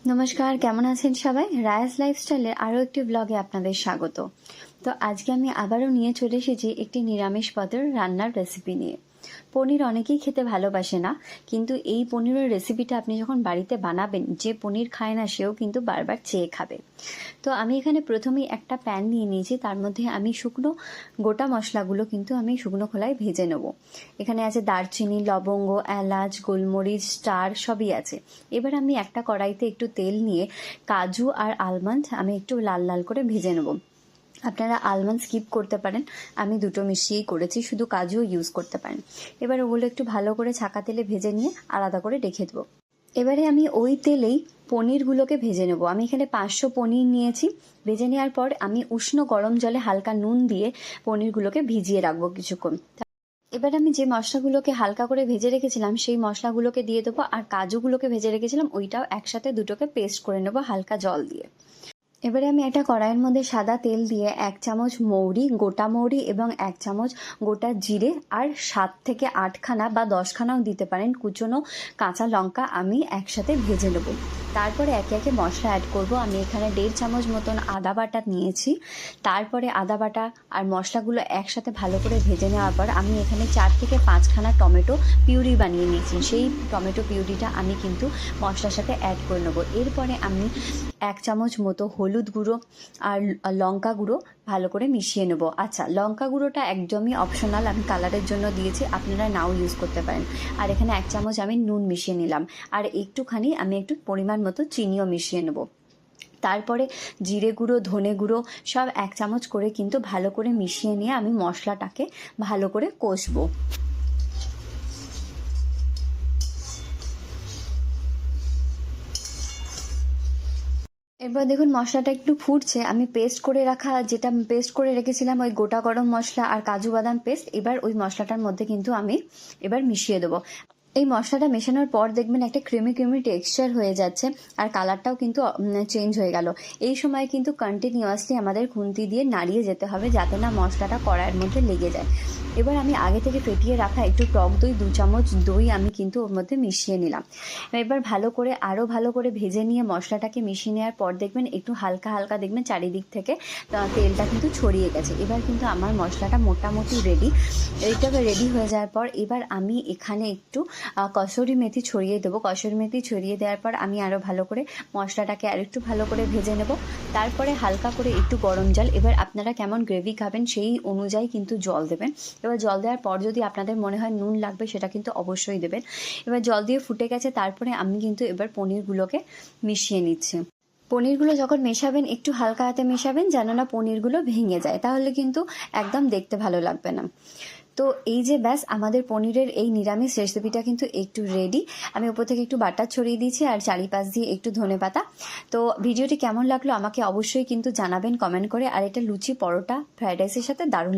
নমস্কার, কেমন আছেন সবাই? রায়াস লাইফস্টাইলের আরও একটি ব্লগে আপনাদের স্বাগত। তো আজকে আমি আবারও নিয়ে চলে এসেছি একটি নিরামিষ পদের রান্নার রেসিপি নিয়ে। পনির অনেকেই খেতে ভালোবাসে না, কিন্তু এই পনিরের রেসিপিটা আপনি যখন বাড়িতে বানাবেন, যে পনির খায় না সেও কিন্তু বারবার চেয়ে খাবে। তো আমি এখানে প্রথমেই একটা প্যান নিয়ে নিয়েছি, তার মধ্যে আমি শুকনো গোটা মশলাগুলো কিন্তু আমি শুকনো খোলায় ভেজে নেব। এখানে আছে দারচিনি, লবঙ্গ, এলাচ, গোলমরিচ, স্টার সবই আছে। এবার আমি একটা কড়াইতে একটু তেল নিয়ে কাজু আর আলমন্ড আমি একটু লাল লাল করে ভেজে নেব। আপনারা আলমন্ড স্কিপ করতে পারেন, আমি দুটো মিশিয়েই করেছি, শুধু কাজুও ইউজ করতে পারেন। এবার ওগুলো একটু ভালো করে ছাকা তেলে ভেজে নিয়ে আলাদা করে রেখে দেবো। এবারে আমি ওই তেলেই পনিরগুলোকে ভেজে নেব। আমি এখানে 500 পনির নিয়েছি। ভেজে নেওয়ার পর আমি উষ্ণ গরম জলে হালকা নুন দিয়ে পনিরগুলোকে ভিজিয়ে রাখবো কিছুক্ষণ। এবার আমি যে মশলাগুলোকে হালকা করে ভেজে রেখেছিলাম সেই মশলাগুলোকে দিয়ে দেবো, আর কাজুগুলোকে ভেজে রেখেছিলাম ওইটাও একসাথে দুটোকে পেস্ট করে নেবো হালকা জল দিয়ে। এবারে আমি একটা কড়াইয়ের মধ্যে সাদা তেল দিয়ে 1 চামচ মৌরি, গোটা মৌরি এবং 1 চামচ গোটা জিরে আর 7 থেকে 8খানা বা 10খানাও দিতে পারেন কুচনো কাঁচা লঙ্কা আমি একসাথে ভেজে নেব। তারপরে একে একে মশলা অ্যাড করব। আমি এখানে 1.5 চামচ মতন আদা বাটা নিয়েছি। তারপরে আদা বাটা আর মশলাগুলো একসাথে ভালো করে ভেজে নেওয়ার পর আমি এখানে 4 থেকে 5খানা টমেটো পিউরি বানিয়ে নিয়েছি। সেই টমেটো পিউরিটা আমি কিন্তু মশলার সাথে অ্যাড করে নেব। এরপরে আমি 1 চামচ মতো হলুদ গুঁড়ো আর লঙ্কা গুঁড়ো ভালো করে মিশিয়ে নেব। আচ্ছা, লঙ্কা গুঁড়োটা একদমই অপশনাল, আমি কালারের জন্য দিয়েছি, আপনারা নাও ইউজ করতে পারেন। আর এখানে 1 চামচ আমি নুন মিশিয়ে নিলাম, আর একটুখানি আমি একটু পরিমাণ মতো চিনিও মিশিয়ে নেব। তারপরে জিরে গুঁড়ো, ধনে গুঁড়ো সব 1 চামচ করে কিন্তু ভালো করে মিশিয়ে নিয়ে আমি মশলাটাকে ভালো করে কষবো। এরপর দেখুন মশলাটা একটু ফুটছে। আমি পেস্ট করে রেখেছিলাম ওই গোটা গরম মশলা আর কাজু বাদাম পেস্ট, এবার ওই মশলাটার মধ্যে কিন্তু আমি এবার মিশিয়ে দেবো। এই মশলাটা মেশানোর পর দেখবেন একটা ক্রিমি ক্রিমি টেক্সচার হয়ে যাচ্ছে, আর কালারটাও কিন্তু চেঞ্জ হয়ে গেল। এই সময় কিন্তু কন্টিনিউয়াসলি আমাদের খুন্তি দিয়ে নাড়িয়ে যেতে হবে, যাতে না মশলাটা কড়াইয়ের মধ্যে লেগে যায়। এবার আমি আগে থেকে ফেটিয়ে রাখা একটু টক দই, 2 চামচ দই আমি কিন্তু ওর মধ্যে মিশিয়ে নিলাম। এবার আরও ভালো করে ভেজে নিয়ে মশলাটাকে মিশিয়ে নেওয়ার পর দেখবেন একটু হালকা হালকা দেখবেন চারিদিক থেকে তেলটা কিন্তু ছড়িয়ে গেছে। এবার কিন্তু আমার মশলাটা মোটামুটি রেডি। এইটাকে রেডি হয়ে যাওয়ার পর এবার আমি এখানে একটু কসুরি মেথি ছড়িয়ে দেবো। কসুরি মেথি ছড়িয়ে দেওয়ার পর আমি আরও ভালো করে মশলাটাকে আর একটু ভালো করে ভেজে নেব। তারপরে হালকা করে একটু গরম জল, এবার আপনারা কেমন গ্রেভি খাবেন সেই অনুযায়ী কিন্তু জল দেবেন। এবার জল দেওয়ার পর যদি আপনাদের মনে হয় নুন লাগবে সেটা কিন্তু অবশ্যই দেবেন। এবার জল দিয়ে ফুটে গেছে, তারপরে আমি কিন্তু এবার পনিরগুলোকে মিশিয়ে নিচ্ছি। পনিরগুলো যখন মেশাবেন একটু হালকা হাতে মেশাবেন, যেন না পনিরগুলো ভেঙে যায়, তাহলে কিন্তু একদম দেখতে ভালো লাগবে না। তো এই যে ব্যাস, আমাদের পনিরের এই নিরামিষ রেসিপিটা কিন্তু একটু রেডি। আমি উপর থেকে একটু বাটার ছড়িয়ে দিয়েছি আর চারিপাশ দিয়ে একটু ধনেপাতা। তো ভিডিওটি কেমন লাগলো আমাকে অবশ্যই কিন্তু জানাবেন কমেন্ট করে। আর এটা লুচি, পরোটা, ফ্রাইড রাইসের সাথে দারুণ